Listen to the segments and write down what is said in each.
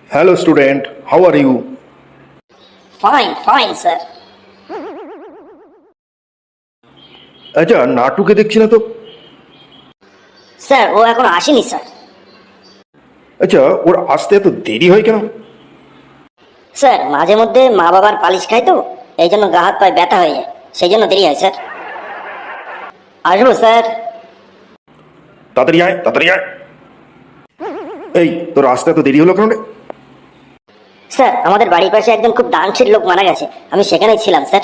Hello, student. How are you? Fine, sir. আচ্ছা, নাটুকে দেখছি না তো। স্যার ও এখন আসেনি স্যার। আচ্ছা, ওর আসতে এত দেরি হয় কেন? স্যার মাঝে মধ্যে মা বাবার পালিশ খায় তো, এই জন্য গা হাত পায়ে ব্যথা হয়ে যায়, সেই জন্য দেরি হয় স্যার। আসবো স্যার। তাড়াতাড়ি আয়, তাড়াতাড়ি আয়। এই, তোর আসতে এত দেরি হলো কেন রে? স্যার আমাদের বাড়ির পাশে একজন খুব দানশীল লোক মারা গেছে, আমি সেখানেই ছিলাম স্যার।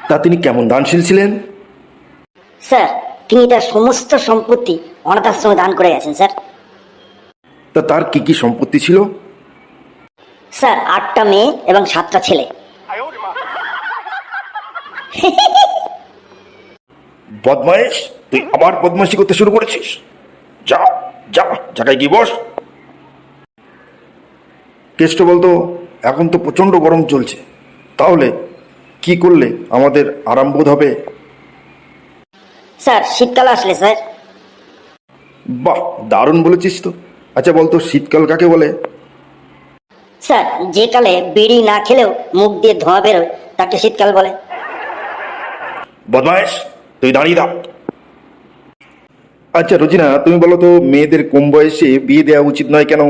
তা তিনি কেমন দানশীল ছিলেন? স্যার তিনি তার সমস্ত সম্পত্তি অনাথ আশ্রমে দান করে গেছেন স্যার। তা তার কি কি সম্পত্তি ছিল? স্যার 8টা মেয়ে এবং 7টা ছেলে। বদমাইশ, তুই আবার বদমাইশি করতে শুরু করেছিস। যা যা, জায়গায় গিয়ে বস। কেষ্ট বলতো, এখন তো প্রচন্ড গরম চলছে, তাহলে কি করলে আমাদের আরাম বোধ হবে? স্যার শীতকাল আসলে স্যার। বাহ, দারুণ বলেছিস তো। আচ্ছা বলতো, শীতকাল কাকে বলে? স্যার যে কালে বিড়ি না খেলেও মুখ দিয়ে ধোঁয়া বেরোয় তাকে শীতকাল বলে। বদমাইশ, তুই দাঁড়িয়ে থাক। আচ্ছা রোজিনা, তুমি বলো তো, মেয়েদের কম বয়সে বিয়ে দেওয়া উচিত নয় কেন?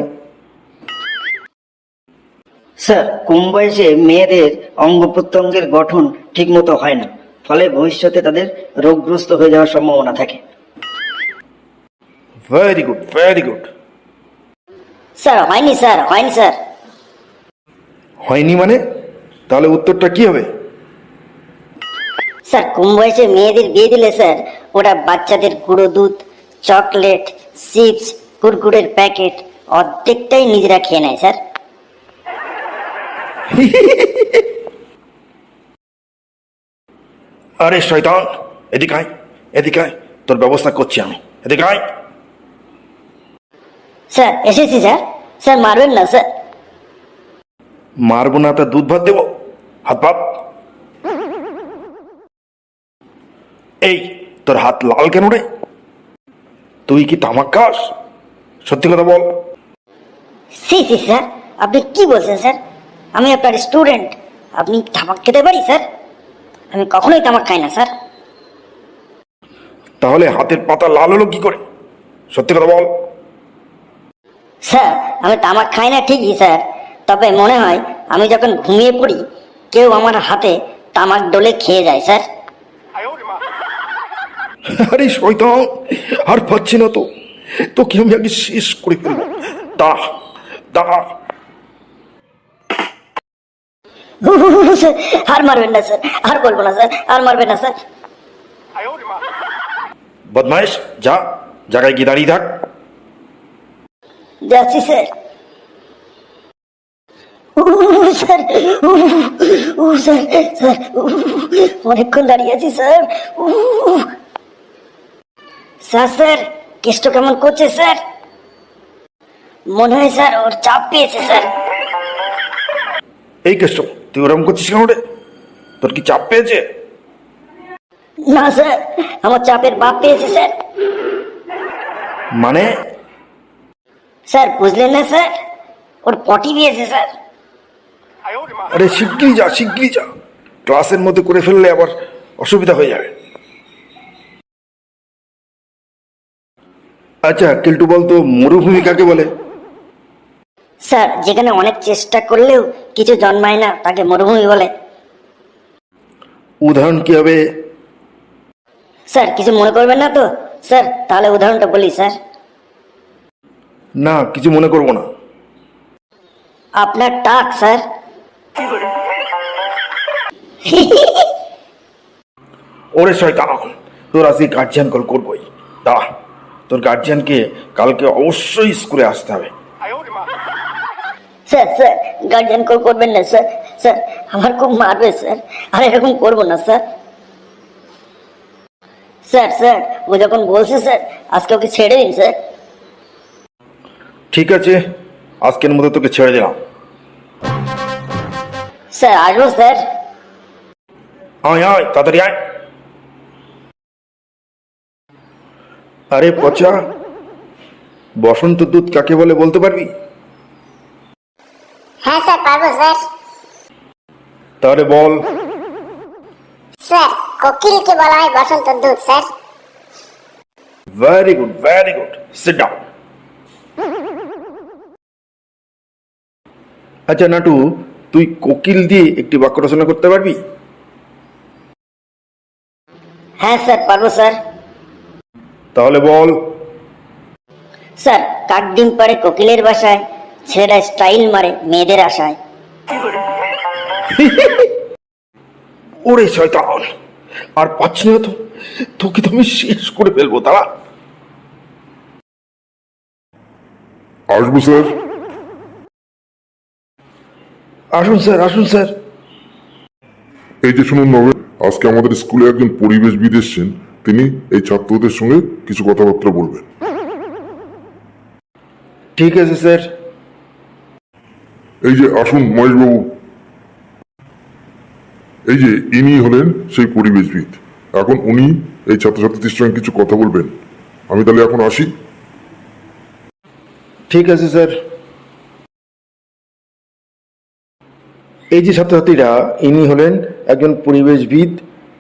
স্যার কম বয়সে মেয়েদের অঙ্গ প্রত্যঙ্গের গঠন ঠিকমতো হয় না, ফলে ভবিষ্যতে তাদের রোগগ্রস্ত হয়ে যাওয়ার সম্ভাবনা থাকে। Very good, very good. Sir হয়নি স্যার, হয়নি স্যার। হয়নি মানে? তাহলে উত্তরটা কি হবে? স্যার কম বয়সে মেয়েদের বিয়ে দিলে স্যার ওরা বাচ্চাদের গুঁড়ো দুধ, চকলেট, চিপস, কুরকুরের প্যাকেট অর্ধেকটাই নিজেরা খেয়ে নেয় স্যার। আরে শয়তান, এদিকে আয়, এদিকে আয়, তোর ব্যবস্থা করছি আমি, এদিকে আয়। স্যার এসেছি স্যার। স্যার মারবেন না স্যার। মারবো না তা দুধ ভাত দেবো? হাত পাত। এই, তোর হাত লাল কেন রে? তুই কি তামাক খাস? সত্যি কথা বল। সি স্যার, আপনি কি বলছেন স্যার? আমি আপনার স্টুডেন্ট, আপনি তামাক খেতে পারি স্যার? আমি কখনোই তামাক খাই না স্যার। তাহলে হাতের পাতা লাল হলো কি করে? সত্যি কথা বল। স্যার আমি তামাক খাই না ঠিকই স্যার, তবে মনে হয় আমি যখন ঘুমিয়ে পড়ি কেউ আমার হাতে তামাক ডলে খেয়ে যায় স্যার। আরে শয়তান, আর পাচ্ছি না তো, তোকে আমি আগে শেষ করে ফেলবো। দাঁড়া, দাঁড়া। স্যার আর মারবেন না স্যার, আর বলবো না স্যার, আর মারবেন না স্যার। বদমাইশ, যা, জায়গায় গিয়ে দাঁড়িয়ে থাক। যাচ্ছি স্যার। স্যার স্যার স্যার অনেকক্ষণ দাঁড়িয়ে আছি স্যার। স্যার স্যার কেষ্ট কেমন করছে স্যার? মনে হয় স্যার ওর চাপ পেয়েছে স্যার। এই কেষ্ট, তুই ওরকম করছিস কেন রে? তোর কি চাপ পেয়েছে? না স্যার, আমার চাপের বাপ পেয়েছে স্যার। মানে? স্যার বুঝলেন না স্যার, ওর পটি পেয়েছে স্যার। আরে শিগগিরই যা, শিগগিরই যা, ক্লাসের মধ্যে করে ফেললে আবার অসুবিধা হয়ে যাবে। আচ্ছা কেলটু বলতো, মরুভূমি কাকে বলে? স্যার যেখানে অনেক চেষ্টা করলেও কিছু জন্মায় না তাকে মরুভূমি বলে। উদাহরণ কি হবে? স্যার কিছু মনে করবেন না তো স্যার, তাহলে উদাহরণটা বলি স্যার। না, কিছু মনে করবো না। আপনার টাক স্যার। ওরে শয়তান, তোর আজকে গার্জিয়ান কল করবোই। দাঁড়া, তোর গার্জিয়ানকে কালকে অবশ্যই স্কুলে আসতে হবে। স্যার স্যার গার্জিয়ান কল করবেন না স্যার। স্যার আমার খুব মারবে স্যার, আর এরকম করবো না স্যার। স্যার স্যার ও যখন বলছে স্যার আজকে ওকে ছেড়ে দিন স্যার। ঠিক আছে, আজকের মতো তোকে ছেড়ে দিলাম। স্যার আসবো স্যার। আয় আয়, তাড়াতাড়ি আয়। আরে পচা, বসন্ত দুধ কাকে বলে বলতে পারবি? হ্যাঁ স্যার পারবো স্যার। তাহলে বল। স্যার কোকিলকে বলা হয় বসন্ত দূত sir. Very good, very good, sit down. আচ্ছা নাটু, তুই কোকিল দিয়ে একটি বাক্য রচনা করতে পারবি? হ্যাঁ স্যার পারবো স্যার। তাহলে বল। স্যার কাক ডিম পাড়ে কোকিলের বাসায়, ছেলেরা স্টাইল মারে মেয়েদের আশায়। ওরে শয়তান, আর পাচ্ছি না তো, তোকে তো আমি শেষ করে ফেলবো। তারা আসবো স্যার। আসুন স্যার, আসুন স্যার। এই যে শুনুন নবেন, আজকে আমাদের স্কুলে একজন পরিবেশবিদ এসেছেন। তিনি এই ছাত্রদের সঙ্গে কিছু কথাবার্তা বলবেন। ঠিক আছে স্যার। এই যে আসুন মহেশবাবু, এই যে ইনি হলেন সেই পরিবেশবিদ। এখন উনি এই ছাত্রছাত্রীদের সঙ্গে কিছু কথা বলবেন। আমি তাহলে এখন আসি। ঠিক আছে স্যার। এই যে ছাত্রছাত্রীরা, ইনি হলেন একজন পরিবেশবিদ।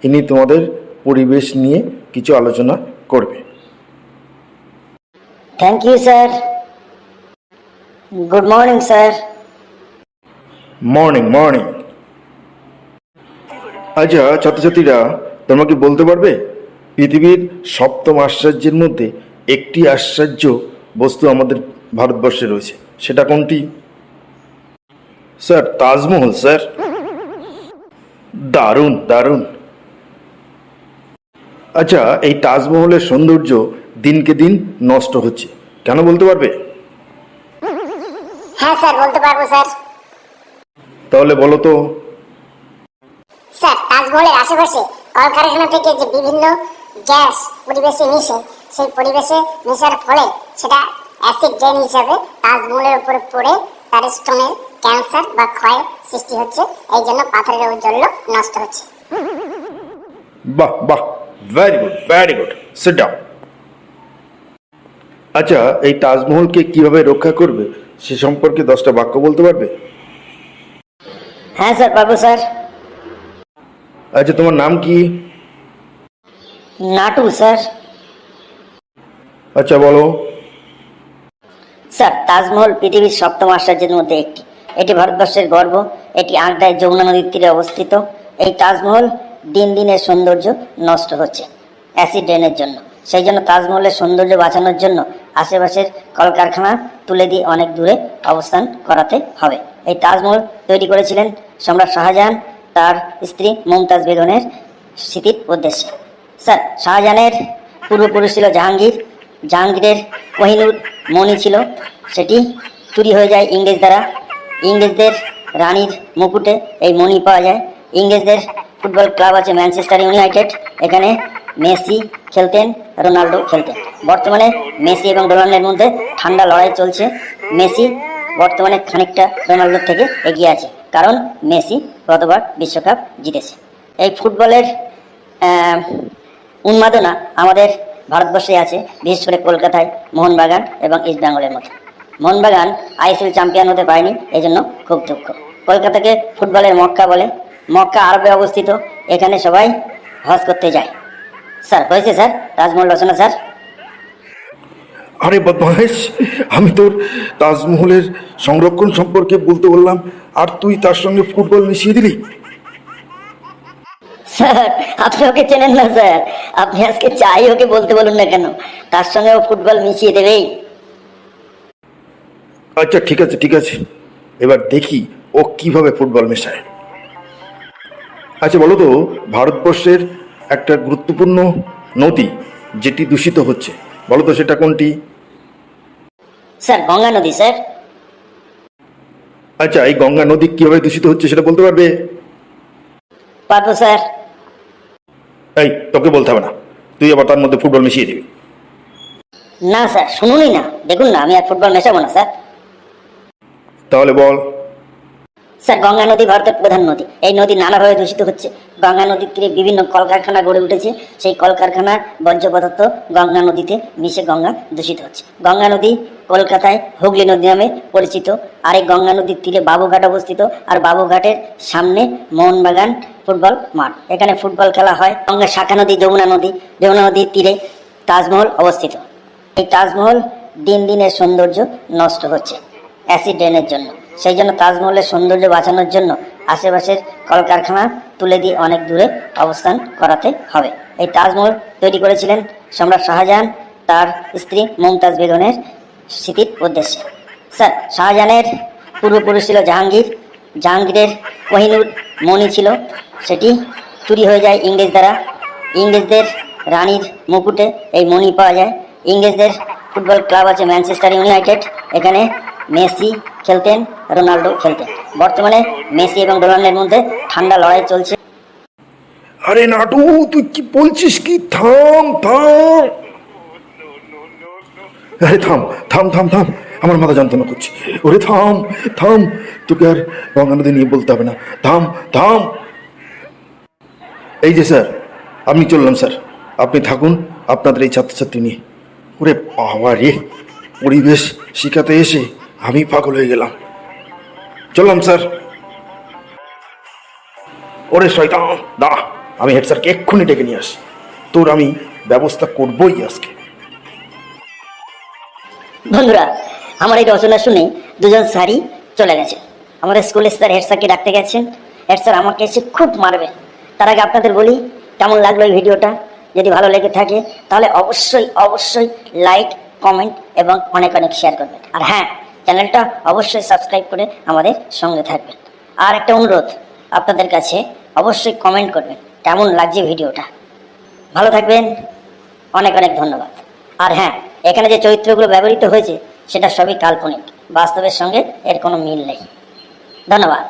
ইনি তোমাদের পরিবেশ নিয়ে কিছু আলোচনা করবে। Thank you sir. Good morning sir. Morning, morning. আচ্ছা ছাত্রছাত্রীরা, তোমরা কি বলতে পারবে পৃথিবীর সপ্তম আশ্চর্যের মধ্যে একটি আশ্চর্য বস্তু আমাদের ভারতবর্ষে রয়েছে, সেটা কোনটি? Sir Taj Mahal sir. দারুণ, দারুণ। আচ্ছা এই তাজমহলের সৌন্দর্য দিনকে দিন নষ্ট হচ্ছে, কেন বলতে পারবে? হ্যাঁ স্যার বলতে পারবো স্যার। তাহলে বলো তো। স্যার তাজমহলের আশেপাশে কলকারখানা থেকে যে বিভিন্ন গ্যাস পরিবেশে মিশে, সেই পরিবেশে মেশার ফলে সেটা অ্যাসিড রেন হিসাবে তাজমহলের উপরে পড়ে তার স্টোনের ক্যান্সার বা ক্ষয়ের সৃষ্টি হচ্ছে। এই জন্য পাথরের ঔজ্জ্বল্য নষ্ট হচ্ছে। বাহ বাহ, very good, very good, sit down. আচ্ছা এই তাজমহলকে কিভাবে রক্ষা করবে সে সম্পর্কে 10টা বাক্য বলতে পারবে? হ্যাঁ স্যার পারবো স্যার। আচ্ছা তোমার নাম কি? নাটু স্যার। আচ্ছা বলো। স্যার তাজমহল পৃথিবীর সপ্তম আশ্চর্যের মধ্যে একটি। এটি ভারতবর্ষের গর্ব। এটি আগ্রায় যমুনা নদীর তীরে অবস্থিত। এই তাজমহল দিন দিনের সৌন্দর্য নষ্ট হচ্ছে অ্যাসিড রেনের জন্য। সেই জন্য তাজমহলের সৌন্দর্য বাঁচানোর জন্য আশেপাশের কলকারখানা তুলে দিয়ে অনেক দূরে অবস্থান করাতে হবে। এই তাজমহল তৈরি করেছিলেন সম্রাট শাহজাহান তার স্ত্রী মমতাজ বেগমের স্মৃতির উদ্দেশ্যে। স্যার শাহজাহানের পূর্বপুরুষ ছিল জাহাঙ্গীর। জাহাঙ্গীরের কোহিনূর মণি ছিল, সেটি চুরি হয়ে যায় ইংরেজ দ্বারা। ইংরেজদের রানীর মুকুটে এই মণি পাওয়া যায়। ইংরেজদের ফুটবল ক্লাব আছে ম্যানচেস্টার ইউনাইটেড। এখানে মেসি খেলতেন, রোনাল্ডো খেলতেন। বর্তমানে মেসি এবং রোনাল্ডোর মধ্যে ঠান্ডা লড়াই চলছে। মেসি বর্তমানে খানিকটা রোনাল্ডোর থেকে এগিয়ে আছে, কারণ মেসি গতবার বিশ্বকাপ জিতেছে। এই ফুটবলের উন্মাদনা আমাদের ভারতবর্ষে আছে, বিশেষ করে কলকাতায় মোহনবাগান এবং ইস্ট বেঙ্গলের মতো। মোহনবাগান আইএসএল চ্যাম্পিয়ন হতে পারেনি, এই জন্য খুব দুঃখ। কলকাতাকে ফুটবলের মক্কা বলে। মক্কা আরবে অবস্থিত, এখানে সবাই হজ করতে যায়। স্যার হয়েছে স্যার তাজমহল রচনা স্যার। আরে বদমাইশ, আমি তোর তাজমহলের সংরক্ষণ সম্পর্কে বলতে বললাম, আর তুই তার সঙ্গে ফুটবল মিশিয়ে দিলি। স্যার আপনি ওকে চেনেন না স্যার, আপনি আজকে চাই ওকে বলতে বলুন না কেন, তার সঙ্গে ও ফুটবল মিশিয়ে দেবেই। আচ্ছা ঠিক আছে, ঠিক আছে, এবার দেখি ও কিভাবে ফুটবল মেশায়। আচ্ছা বলো তো, ভারতবর্ষের একটা গুরুত্বপূর্ণ নদী যেটি দূষিত হচ্ছে, বলো তো সেটা কোনটি? স্যার গঙ্গা নদী স্যার। আচ্ছা এই গঙ্গা নদী কিভাবে দূষিত হচ্ছে সেটা বলতে পারবে? পারবো স্যার। এই তোকে বলতে হবে না, তুই আবার তার মধ্যে ফুটবল মিশিয়ে দিবি। না স্যার শুনুনই না, দেখুন না আমি আর ফুটবল মেশাবো না স্যার। তাহলে বল। স্যার স্যার, গঙ্গা নদী ভারতের প্রধান নদী। এই নদী নানাভাবে দূষিত হচ্ছে। গঙ্গা নদীর তীরে বিভিন্ন কলকারখানা গড়ে উঠেছে। সেই কলকারখানার বর্জ্য পদার্থ গঙ্গা নদীতে মিশে গঙ্গা দূষিত হচ্ছে। গঙ্গা নদী কলকাতায় হুগলি নদী নামে পরিচিত। আর এই গঙ্গা নদীর তীরে বাবুঘাট অবস্থিত। আর বাবুঘাটের সামনে মোহনবাগান ফুটবল মাঠ, এখানে ফুটবল খেলা হয়। গঙ্গার শাখা নদী যমুনা নদী, যমুনা নদীর তীরে তাজমহল অবস্থিত। এই তাজমহল দিন দিনের সৌন্দর্য নষ্ট হচ্ছে অ্যাসিড ড্রেনের জন্য। সেই জন্য তাজমহলের সৌন্দর্য বাঁচানোর জন্য আশেপাশের কলকারখানা তুলে দিয়ে অনেক দূরে অবস্থান করাতে হবে। এই তাজমহল তৈরি করেছিলেন সম্রাট শাহজাহান তার স্ত্রী মুমতাজ বেগমের স্মৃতির উদ্দেশ্যে। স্যার, শাহজাহানের পূর্বপুরুষ ছিল জাহাঙ্গীর। জাহাঙ্গীরের কোহিনূর মণি ছিল, সেটি চুরি হয়ে যায় ইংরেজ দ্বারা। ইংরেজদের রানীর মুকুটে এই মণি পাওয়া যায়। ইংরেজদের ফুটবল ক্লাব আছে ম্যানচেস্টার ইউনাইটেড, এখানে মেসি খেলতেন, রোনাল্ডো খেলতেন। বর্তমানে মেসি এবং রোনাল্ডোর মধ্যে ঠান্ডা লড়াই চলছে। আরে নাটু, তুই কি বলছিস কি? থাম থাম, আরে থাম থাম থাম থাম, আমার মাথা যন্ত্রণা করছে। ওরে থাম থাম, তোকে আর গঙ্গা নদী নিয়ে বলতে হবে না। থাম থাম। এই যে স্যার, আমি চললাম স্যার, আপনি থাকুন আপনাদের এই ছাত্রছাত্রী নিয়ে। ওরে বাবা রে, পরিবেশ শিখাতে এসে আমি পাগল হয়ে গেলাম। চললাম স্যার। ওরে শয়তান, দাঁড়া, আমি হেড স্যারকে এক্ষুনি ডেকে নিয়ে আসি। তোর আমি ব্যবস্থা করবই আজকে। বন্ধুরা, আমার এই রচনা শুনে দুজন স্যারই চলে গেছে। আমাদের স্কুলের স্যার হেড স্যারকে ডাকতে গেছেন। হেড স্যার আমাকে এসে খুব মারবে। তার আগে আপনাদের বলি, কেমন লাগলো এই ভিডিওটা? যদি ভালো লেগে থাকে তাহলে অবশ্যই অবশ্যই লাইক, কমেন্ট এবং অনেক অনেক শেয়ার করবেন। আর হ্যাঁ, চ্যানেলটা অবশ্যই সাবস্ক্রাইব করে আমাদের সঙ্গে থাকবেন। আর একটা অনুরোধ আপনাদের কাছে, অবশ্যই কমেন্ট করবেন কেমন লাগছে ভিডিওটা। ভালো থাকবেন, অনেক অনেক ধন্যবাদ। আর হ্যাঁ, এখানে যে চরিত্রগুলো ব্যবহৃত হয়েছে সেটা সবই কাল্পনিক, বাস্তবের সঙ্গে এর কোনো মিল নেই। ধন্যবাদ।